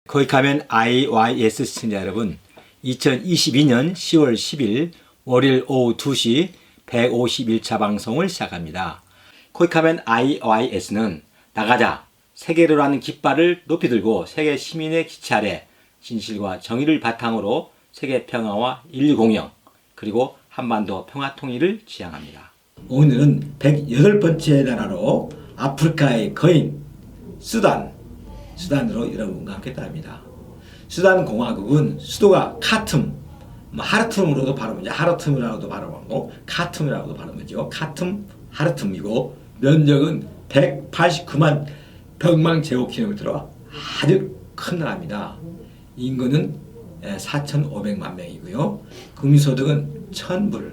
거기 가면 IYS 시청자 여러분, 2022년 10월 10일 월요일 오후 2시 151차 방송을 시작합니다. 거기 가면 IYS는 나가자, 세계로라는 깃발을 높이 들고 세계 시민의 기치 아래 진실과 정의를 바탕으로 세계 평화와 인류 공영, 그리고 한반도 평화 통일을 지향합니다. 오늘은 108번째 나라로 아프리카의 거인 수단으로 여러분과 함께 합니다. 수단 공화국은 수도가 카툼, 하르툼으로도 발음하죠. 하르툼이라고도 발음하고 카툼이라고도 발음하죠. 카툼, 하르툼이고 면적은 189만 평방제곱킬로미터로 아주 큰 나라입니다. 인구는 4,500만 명이고요. 국민소득은 1,000불,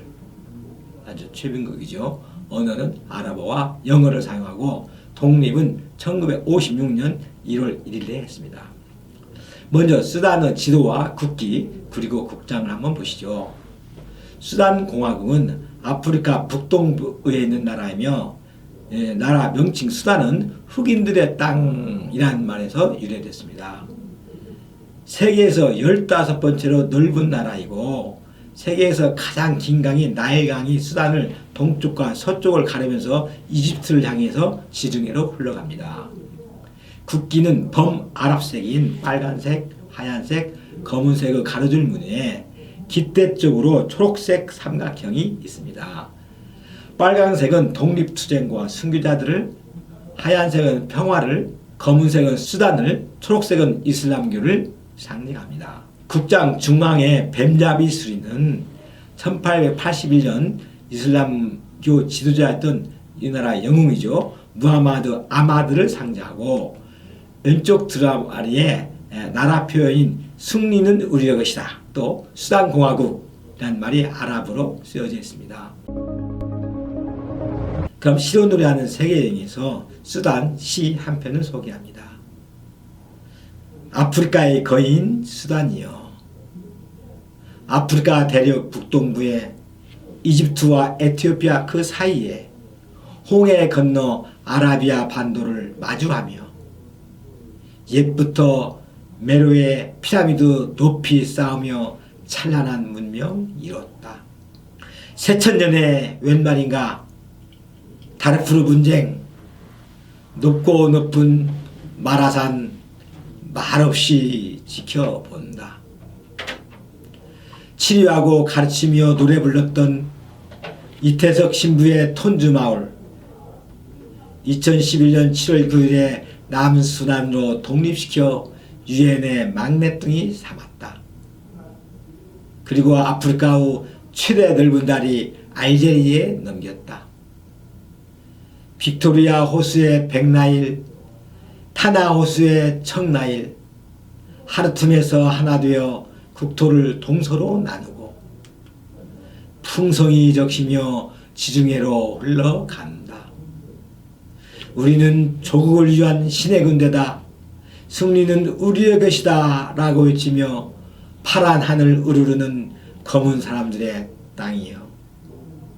아주 최빈국이죠. 언어는 아랍어와 영어를 사용하고 독립은 1956년 1월 1일에 했습니다. 먼저 수단의 지도와 국기 그리고 국장을 한번 보시죠. 수단 공화국은 아프리카 북동부에 있는 나라이며 나라 명칭 수단은 흑인들의 땅이라는 말에서 유래됐습니다. 세계에서 15번째로 넓은 나라이고 세계에서 가장 긴 강인 나일강이 수단을 동쪽과 서쪽을 가르면서 이집트를 향해서 지중해로 흘러갑니다. 국기는 범아랍색인 빨간색, 하얀색, 검은색의 가로줄 무늬에 깃대 쪽으로 초록색 삼각형이 있습니다. 빨간색은 독립투쟁과 순교자들을, 하얀색은 평화를, 검은색은 수단을, 초록색은 이슬람교를 상징합니다. 국장 중앙에 뱀잡이 수리는 1881년 이슬람교 지도자였던 이 나라 영웅이죠. 무하마드 아마드를 상징하고 왼쪽 드라마리에 나라 표현인 승리는 우리의 것이다. 또 수단공화국이라는 말이 아랍어로 쓰여져 있습니다. 그럼 시로 노래하는 세계여행에서 수단 시 한 편을 소개합니다. 아프리카의 거인 수단이여, 아프리카 대륙 북동부에 이집트와 에티오피아 그 사이에 홍해 건너 아라비아 반도를 마주하며 옛부터 메로의 피라미드 높이 쌓으며 찬란한 문명 이뤘다. 새천년에 웬 말인가 다르푸르 분쟁, 높고 높은 마라산 말없이 지켜본다. 치료하고 가르치며 노래 불렀던 이태석 신부의 톤주마을, 2011년 7월 9일에 남수단으로 독립시켜 유엔의 막내뚱이 삼았다. 그리고 아프리카의 최대 넓은 다리 알제리에 넘겼다. 빅토리아 호수의 백나일, 타나 호수의 청나일, 하르툼에서 하나 되어 국토를 동서로 나누고 풍성이 적시며 지중해로 흘러간다. 우리는 조국을 위한 신의 군대다. 승리는 우리의 것이다 라고 외치며 파란 하늘 우르르는 검은 사람들의 땅이여,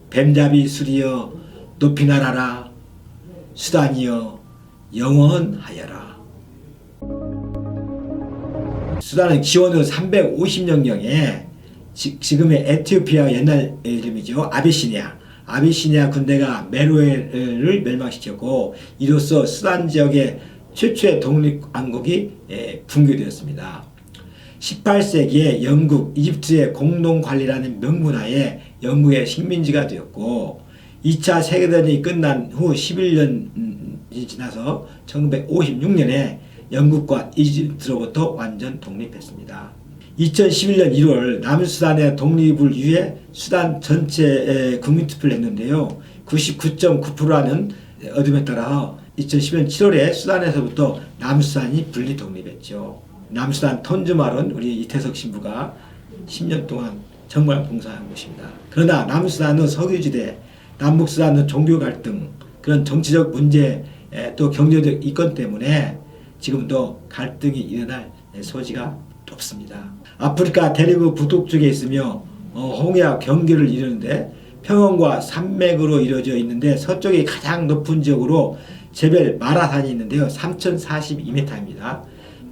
뱀잡이 수리여 높이 날아라. 수단이여 영원하여라. 수단은 기원후 350년경에 지금의 에티오피아 옛날 이름이죠. 아비시니아 군대가 메로에를 멸망시켰고 이로써 수단 지역의 최초의 독립왕국이 붕괴되었습니다. 18세기에 영국, 이집트의 공동관리라는 명문하에 영국의 식민지가 되었고 2차 세계대전이 끝난 후 11년이 지나서 1956년에 영국과 이집트로부터 완전 독립했습니다. 2011년 1월 남수단의 독립을 위해 수단 전체에 국민투표를 했는데요. 99.9%라는 어둠에 따라 2011년 7월에 수단에서부터 남수단이 분리 독립했죠. 남수단 톤주마을은 우리 이태석 신부가 10년 동안 정말 봉사한 곳입니다. 그러나 남수단은 석유지대, 남북수단은 종교 갈등, 그런 정치적 문제, 또 경제적 이권 때문에 지금도 갈등이 일어날 소지가 높습니다. 아프리카 대륙의 북동쪽에 있으며 홍해와 경계를 이루는데 평원과 산맥으로 이루어져 있는데 서쪽이 가장 높은 지역으로 제벨 마라산이 있는데요. 3042m입니다.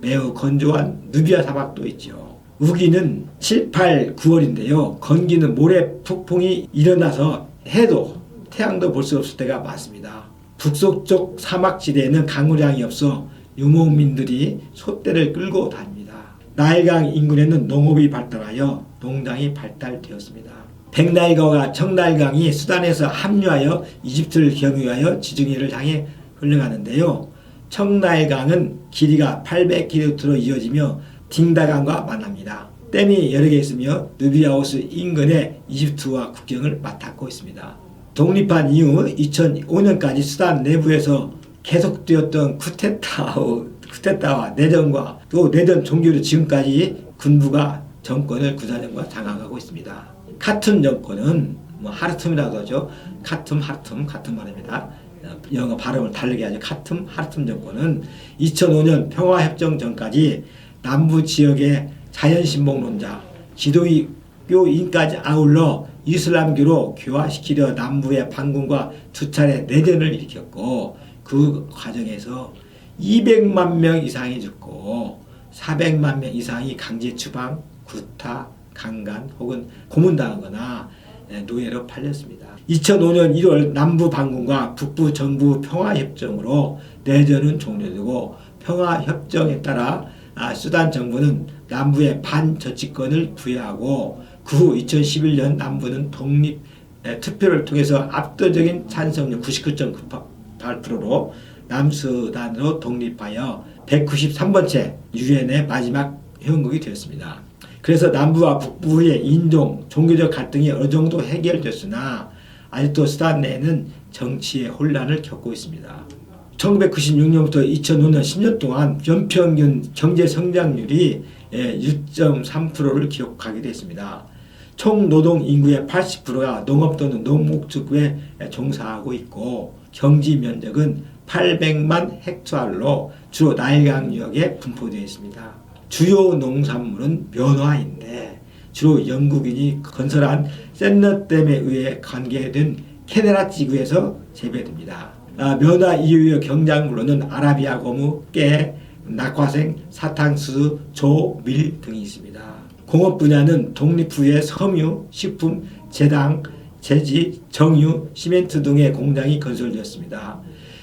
매우 건조한 누비아 사막도 있죠. 우기는 7, 8, 9월인데요. 건기는 모래 폭풍이 일어나서 해도 태양도 볼 수 없을 때가 많습니다. 북서쪽 사막지대에는 강우량이 없어 유목민들이 소떼를 끌고 다닙니다. 나일강 인근에는 농업이 발달하여 농장이 발달되었습니다. 백나일강과 청나일강이 수단에서 합류하여 이집트를 경유하여 지중해를 향해 흘러가는데요. 청나일강은 길이가 800km로 이어지며 딩다강과 만납니다. 댐이 여러 개 있으며 누비아호스 인근에 이집트와 국경을 맞닿고 있습니다. 독립한 이후 2005년까지 수단 내부에서 계속되었던 쿠데타와 내전과 또 내전 종교로 지금까지 군부가 정권을 구사정과 장악하고 있습니다. 카툼 정권은 하르툼이라고 하죠. 카툼, 하르툼 같은 말입니다. 영어 발음을 다르게 하죠. 카툼, 하르툼 정권은 2005년 평화협정 전까지 남부 지역의 자연신봉론자, 기독교인까지 아울러 이슬람교로 교화시키려 남부의 반군과 두 차례 내전을 일으켰고 그 과정에서 200만 명 이상이 죽고 400만 명 이상이 강제 추방, 구타, 강간 혹은 고문당하거나 노예로 팔렸습니다. 2005년 1월 남부 반군과 북부 정부 평화협정으로 내전은 종료되고 평화협정에 따라 수단 정부는 남부에 반저치권을 부여하고 그 후 2011년 남부는 독립 투표를 통해서 압도적인 찬성률 99.98%로 남수단으로 독립하여 193번째 유엔의 마지막 회원국이 되었습니다. 그래서 남부와 북부의 인종, 종교적 갈등이 어느 정도 해결됐으나 아직도 수단 내에는 정치의 혼란을 겪고 있습니다. 1996년부터 2005년 10년 동안 연평균 경제 성장률이 6.3%를 기록하게 됐습니다. 총 노동 인구의 80%가 농업 또는 농목축에 종사하고 있고 경지 면적은 800만 헥타르로 주로 나일강 유역에 분포되어 있습니다. 주요 농산물은 면화인데 주로 영국인이 건설한 샌너댐에 의해 관계된 케네라 지구에서 재배됩니다. 면화 이후의 경작물로는 아라비아 고무, 깨, 낙화생, 사탕수수, 조, 밀 등이 있습니다. 공업 분야는 독립 후에 섬유, 식품, 제당, 제지, 정유, 시멘트 등의 공장이 건설되었습니다.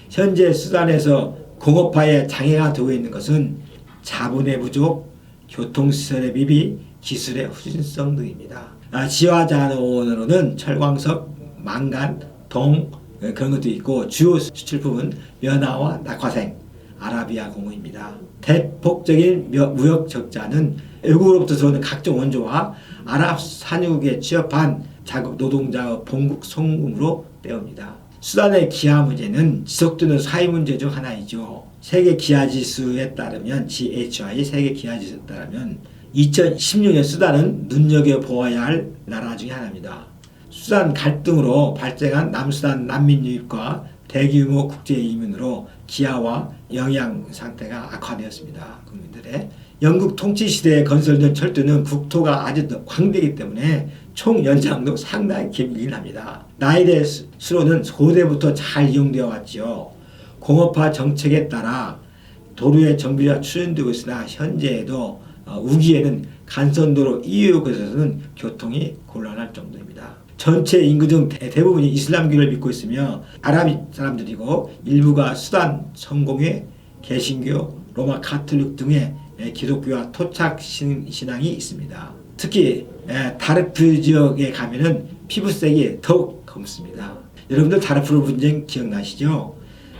현재 수단에서 공업화에 장애가 되고 있는 것은 자본의 부족, 교통시설의 미비, 기술의 후진성 등입니다. 지화자원으로는 철광석, 망간, 동 그런 것도 있고 주요 수출품은 면화와 낙화생, 아라비아 고무입니다. 대폭적인 무역 적자는 외국으로부터 들어오는 각종 원조와 아랍 산유국에 취업한 자국 노동자의 본국 송금으로 때웁니다. 수단의 기아 문제는 지속되는 사회 문제 중 하나이죠. 세계 기아 지수에 따르면 GHI 세계 기아 지수에 따르면 2016년 수단은 눈여겨보아야 할 나라 중에 하나입니다. 수단 갈등으로 발생한 남수단 난민 유입과 대규모 국제 이민으로 기아와 영양 상태가 악화되었습니다. 국민들의 영국 통치 시대에 건설된 철도는 국토가 아주 광대이기 때문에 총 연장도 상당히 길긴 합니다. 나일의 수로는 고대부터 잘 이용되어 왔죠. 공업화 정책에 따라 도로의 정비가 추진되고 있으나 현재에도 우기에는 간선도로 이웃에서는 교통이 곤란할 정도입니다. 전체 인구 중 대부분이 이슬람교를 믿고 있으며 아랍 사람들이고 일부가 수단, 성공회, 개신교, 로마 카톨릭 등의 기독교와 토착 신앙이 있습니다. 특히 다르푸 지역에 가면은 피부색이 더욱 검습니다. 여러분들 다르푸르 분쟁 기억나시죠?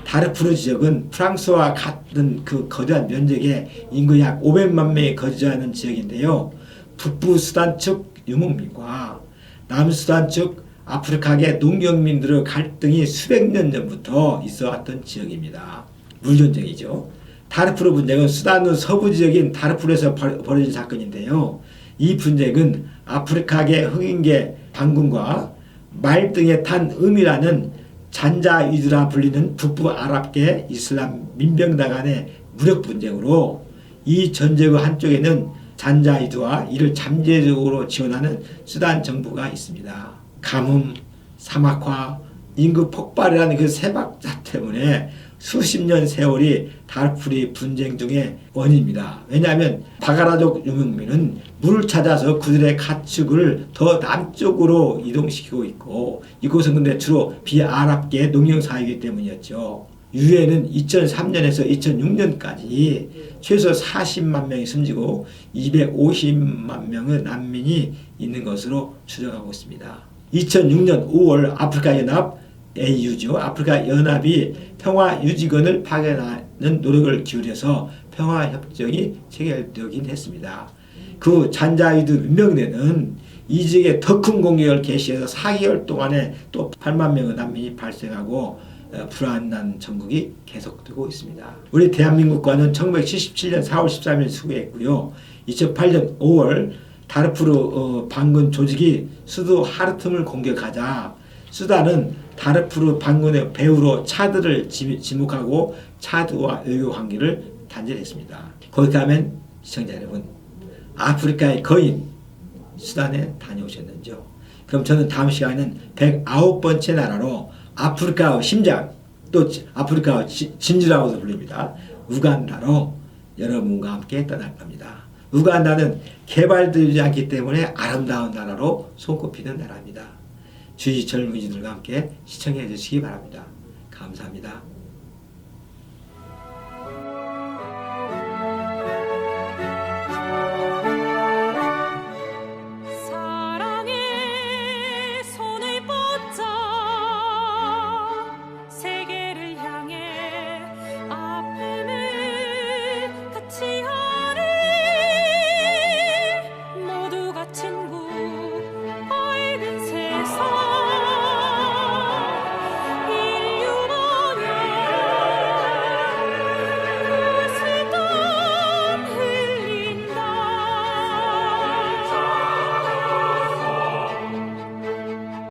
다르푸르 지역은 프랑스와 같은 그 거대한 면적의 인구 약 500만 명이 거주하는 지역인데요. 북부 수단 측 유목민과 남수단 측 아프리카계 농경민들의 갈등이 수백 년 전부터 있어왔던 지역입니다. 물전쟁이죠. 다르푸르 분쟁은 수단의 서부 지역인 다르푸르에서 벌어진 사건인데요. 이 분쟁은 아프리카계 흑인계 반군과 말 등에 탄 음이라는 잔자위드라 불리는 북부 아랍계 이슬람 민병당 간의 무력 분쟁으로 이 전쟁의 한쪽에는 잔자위드와 이를 잠재적으로 지원하는 수단 정부가 있습니다. 가뭄, 사막화, 인구 폭발이라는 그 세박자 때문에 수십 년 세월이 다르푸르 분쟁 중의 원인입니다. 왜냐하면 바가라족 유목민은 물을 찾아서 그들의 가축을 더 남쪽으로 이동시키고 있고 이곳은 근데 주로 비아랍계 농경사회이기 때문이었죠. 유엔은 2003년에서 2006년까지 최소 40만 명이 숨지고 250만 명의 난민이 있는 것으로 추정하고 있습니다. 2006년 5월 아프리카 연합 AU죠. 아프리카 연합이 평화 유지권을 파견하는 노력을 기울여서 평화 협정이 체결되긴 했습니다. 그 잔자위드 민병대는 이 지역에 더 큰 공격을 개시해서 4개월 동안에 또 8만 명의 난민이 발생하고 불안한 전국이 계속되고 있습니다. 우리 대한민국과는 1977년 4월 13일 수교했고요. 2008년 5월 다르푸르 반군 조직이 수도 하르툼을 공격하자 수단은 다르푸르 반군의 배후로 차드를 지목하고 차드와 외교 관계를 단절했습니다. 거기 가면 시청자 여러분, 아프리카의 거인 수단에 다녀오셨는지요? 그럼 저는 다음 시간에는 109번째 나라로 아프리카의 심장, 또 아프리카의 진주라고도 불립니다. 우간다로 여러분과 함께 떠날 겁니다. 우간다는 개발되지 않기 때문에 아름다운 나라로 손꼽히는 나라입니다. 주위 젊은이들과 함께 시청해 주시기 바랍니다. 감사합니다.